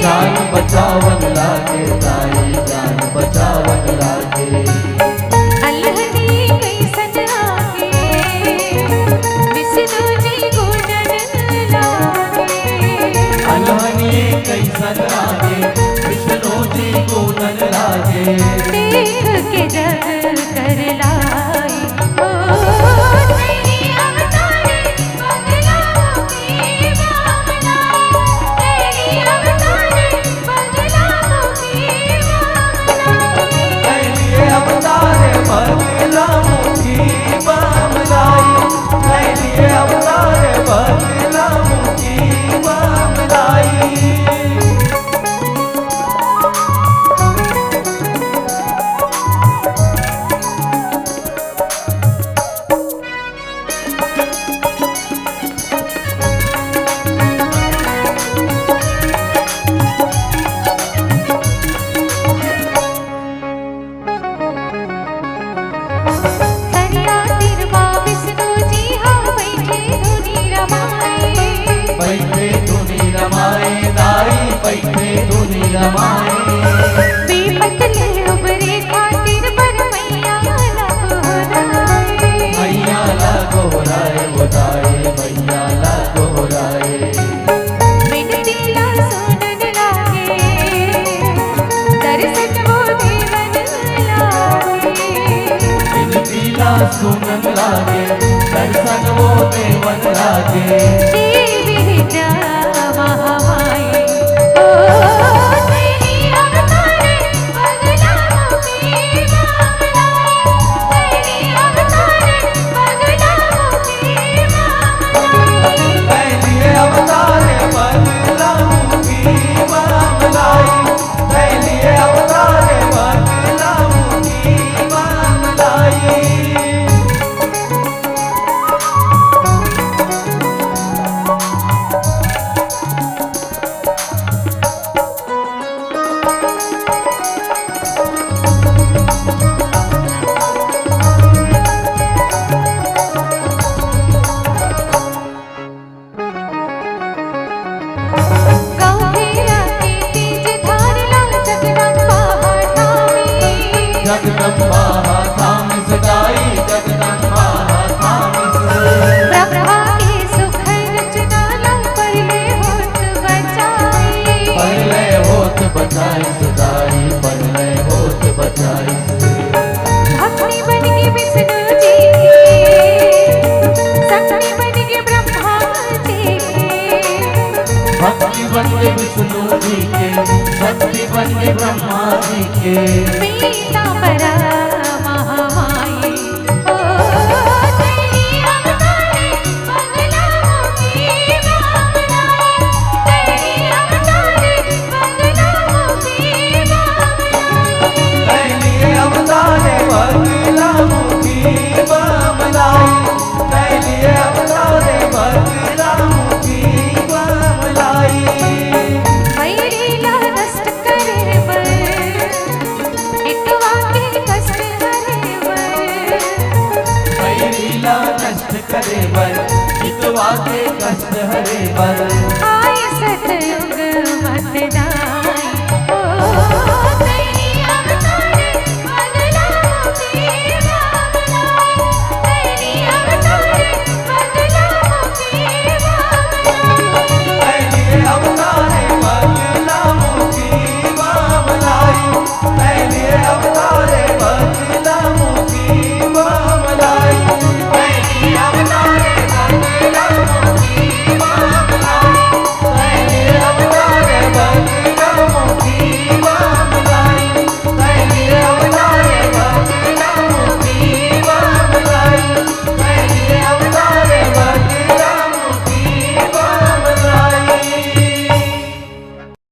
जान बचावन लागे ताई जान बचावन लागे। अलहनी कैसन आगे विष्णु जी गुणन लागे। अलहनी कैसन आगे विष्णु जी गुणन लागे। देख के जग कर लाई ओ तेरी अवतारे बगला की बामना। तेरी अवतारे बगला की बामना। तेरी अवतारे बगला की बामलाई। तेरी अवतारे बगला की बामलाई। बैठे धुनी रमाए दाई बैठे धुनी रमाए। बेपत ले उबरे खातिर पर मैया लगोराए। मैया लगोराए वो दाई मैया लगोराए। बिनती ला सुनन लागे दर्शन वो देवन लागे। बिनती ला सुनन लागे दर्शन वो देवन लागे। महामाई ओ तेरी अवतारे बगला की बामना। तेरी अवतारे बगला की बामना। तेरी अवतारे बगला की बामलाई। तेरी अवतारे बगला की बामलाई। जगदम्बा थामी सदाई जगदम्बा थामी। ब्रह्मा के सुख रचना ला पहले होत बचाई। पहले होत बचाई सदाई पहले होत बचाई। भक्ति बन के विष्णु जी के शक्ति बन के ब्रह्मा जी के। भक्ति बन के विष्णु जी के शक्ति बन के ब्रह्मा जी के। पीतांबरा महामाई ओ तेरी अवतारे बगला की बामना। तेरी अवतारे बगला की बामना। तेरी अवतारे बगला की बामलाई। तेरी अवतारे बगला की बामलाई। ला नष्ट करे बर इतवा के कष्ट हरे बर। लीला नष्ट करे बर हितवा के कष्ट हरे बर। आए सतयुग